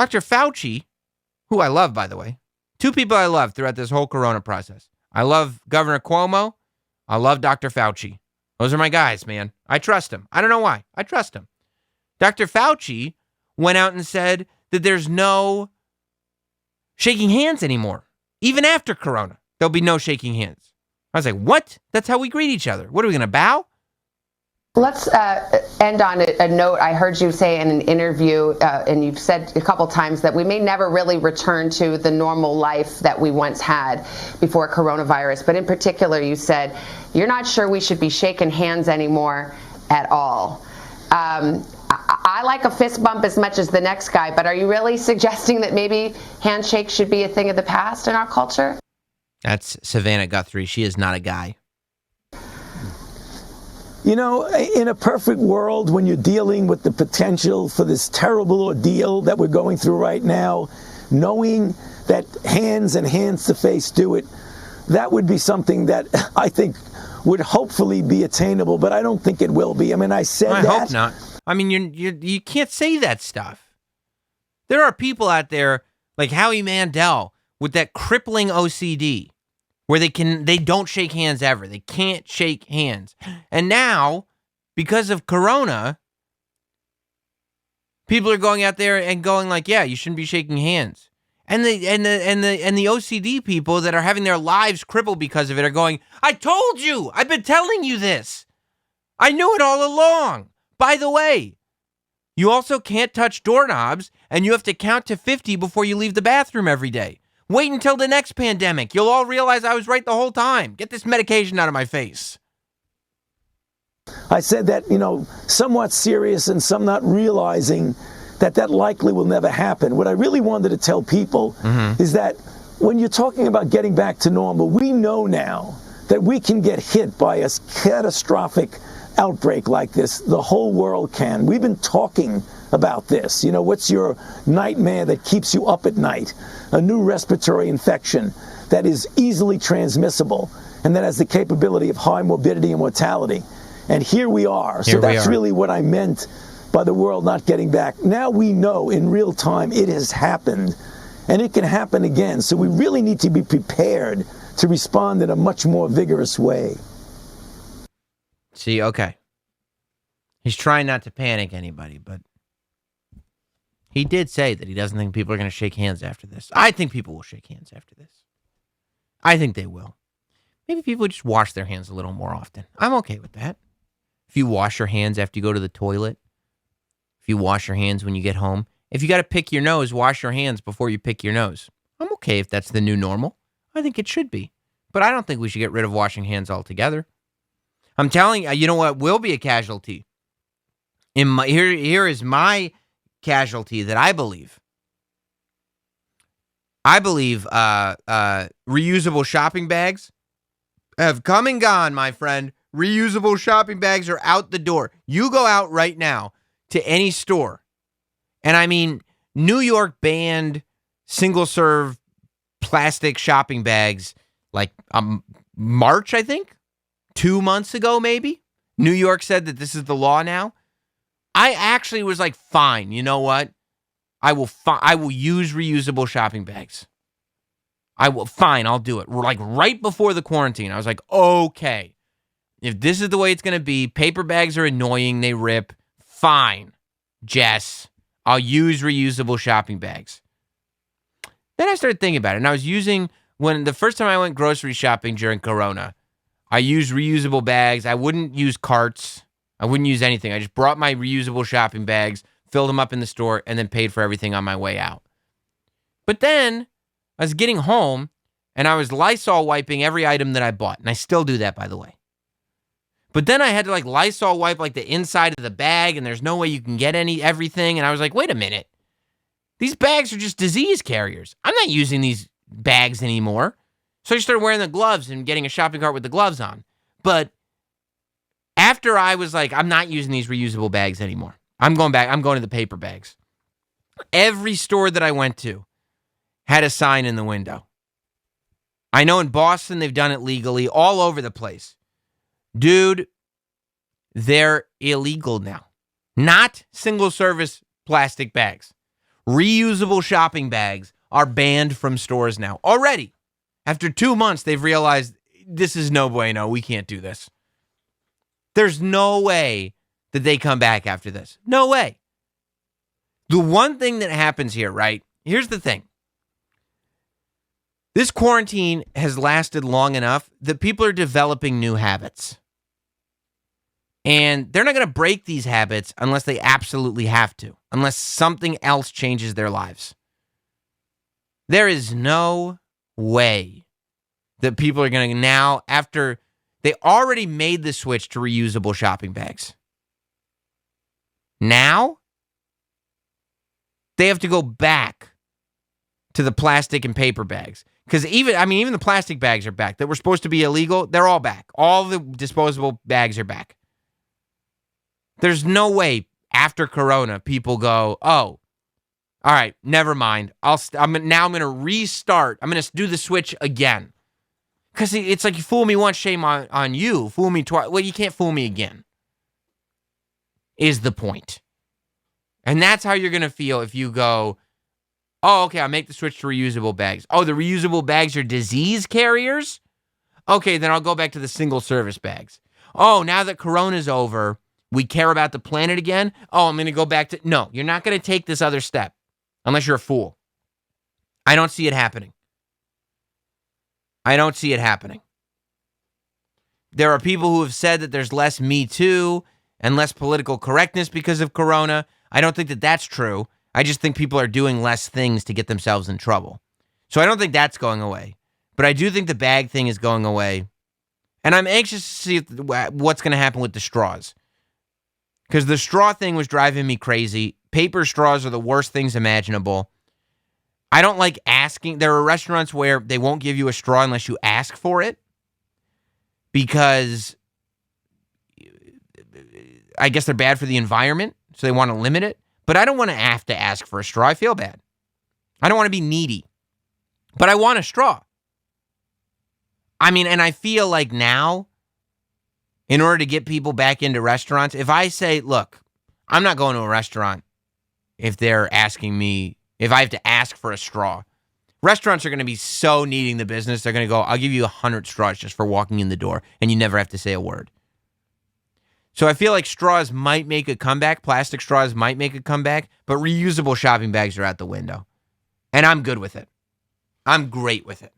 Dr. Fauci, who I love, by the way, two people I love throughout this whole corona process. I love Governor Cuomo. I love Dr. Fauci. Those are my guys, man. I trust him. I don't know why. I trust him. Dr. Fauci went out and said that there's no shaking hands anymore. Even after corona, there'll be no shaking hands. I was like, what? That's how we greet each other. What, are we going to bow? Let's end on a note. I heard you say in an interview, and you've said a couple times, that we may never really return to the normal life that we once had before coronavirus. But in particular, you said you're not sure we should be shaking hands anymore at all. I like a fist bump as much as the next guy, but are you really suggesting that maybe handshakes should be a thing of the past in our culture? That's Savannah Guthrie. She is not a guy. You know, in a perfect world, when you're dealing with the potential for this terrible ordeal that we're going through right now, knowing that hands and hands to face do it, that would be something that I think would hopefully be attainable, but I don't think it will be. I mean, I said that. I hope not. I mean, you can't say that stuff. There are people out there like Howie Mandel with that crippling OCD where they don't shake hands ever. They can't shake hands. And now, because of corona, people are going out there and going like, yeah, you shouldn't be shaking hands. And the OCD people that are having their lives crippled because of it are going, I told you, I've been telling you this. I knew it all along. By the way, you also can't touch doorknobs, and you have to count to 50 before you leave the bathroom every day. Wait until the next pandemic. You'll all realize I was right the whole time. Get this medication out of my face. I said that, somewhat serious and some not realizing that likely will never happen. What I really wanted to tell people is that when you're talking about getting back to normal, we know now that we can get hit by a catastrophic outbreak like this. The whole world can. We've been talking about this. What's your nightmare that keeps you up at night? A new respiratory infection that is easily transmissible and that has the capability of high morbidity and mortality. And here we are. So that's really what I meant by the world not getting back. Now we know in real time it has happened and it can happen again. So we really need to be prepared to respond in a much more vigorous way. See, okay. He's trying not to panic anybody, but he did say that he doesn't think people are going to shake hands after this. I think people will shake hands after this. I think they will. Maybe people just wash their hands a little more often. I'm okay with that. If you wash your hands after you go to the toilet, if you wash your hands when you get home, if you got to pick your nose, wash your hands before you pick your nose. I'm okay if that's the new normal. I think it should be. But I don't think we should get rid of washing hands altogether. I'm telling you, you know what will be a casualty? Here is my casualty that I believe. I believe reusable shopping bags have come and gone, my friend. Reusable shopping bags are out the door. You go out right now to any store. And I mean, New York banned single-serve plastic shopping bags like March, I think. 2 months ago, maybe. New York said that this is the law now. I actually was like, fine, you know what? I will use reusable shopping bags. I'll do it. Like right before the quarantine, I was like, okay, if this is the way it's going to be, paper bags are annoying, they rip. Fine, Jess, I'll use reusable shopping bags. Then I started thinking about it, and I was when the first time I went grocery shopping during Corona, I used reusable bags. I wouldn't use carts. I wouldn't use anything. I just brought my reusable shopping bags, filled them up in the store, and then paid for everything on my way out. But then I was getting home, and I was Lysol wiping every item that I bought. And I still do that, by the way. But then I had to Lysol wipe the inside of the bag, and there's no way you can get everything. And I was like, wait a minute. These bags are just disease carriers. I'm not using these bags anymore. So I started wearing the gloves and getting a shopping cart with the gloves on. But after I was like, I'm not using these reusable bags anymore. I'm going back. I'm going to the paper bags. Every store that I went to had a sign in the window. I know in Boston, they've done it legally all over the place. Dude, they're illegal now. Not single-service plastic bags. Reusable shopping bags are banned from stores now. Already. After 2 months, they've realized this is no bueno. We can't do this. There's no way that they come back after this. No way. The one thing that happens here, right? Here's the thing. This quarantine has lasted long enough that people are developing new habits. And they're not going to break these habits unless they absolutely have to, unless something else changes their lives. There is no way that people are going to now, after they already made the switch to reusable shopping bags. Now, they have to go back to the plastic and paper bags. Because even the plastic bags are back that were supposed to be illegal. They're all back. All the disposable bags are back. There's no way after Corona people go, oh, all right, never mind. I'm going to restart. I'm going to do the switch again. Because it's like you fool me once, shame on you. Fool me twice. Well, you can't fool me again. Is the point. And that's how you're going to feel if you go, oh, okay, I'll make the switch to reusable bags. Oh, the reusable bags are disease carriers? Okay, then I'll go back to the single-service bags. Oh, now that Corona's over, we care about the planet again? Oh, I'm going to go back to... No, you're not going to take this other step unless you're a fool. I don't see it happening. I don't see it happening. There are people who have said that there's less Me Too and less political correctness because of Corona. I don't think that that's true. I just think people are doing less things to get themselves in trouble. So I don't think that's going away. But I do think the bag thing is going away. And I'm anxious to see what's going to happen with the straws. Because the straw thing was driving me crazy. Paper straws are the worst things imaginable. I don't like asking. There are restaurants where they won't give you a straw unless you ask for it. Because I guess they're bad for the environment. So they want to limit it. But I don't want to have to ask for a straw. I feel bad. I don't want to be needy. But I want a straw. I mean, and I feel like now, in order to get people back into restaurants, if I say, look, I'm not going to a restaurant if they're asking me, if I have to ask for a straw. Restaurants are going to be so needing the business, they're going to go, I'll give you 100 straws just for walking in the door, and you never have to say a word. So I feel like straws might make a comeback. Plastic straws might make a comeback, but reusable shopping bags are out the window. And I'm good with it. I'm great with it.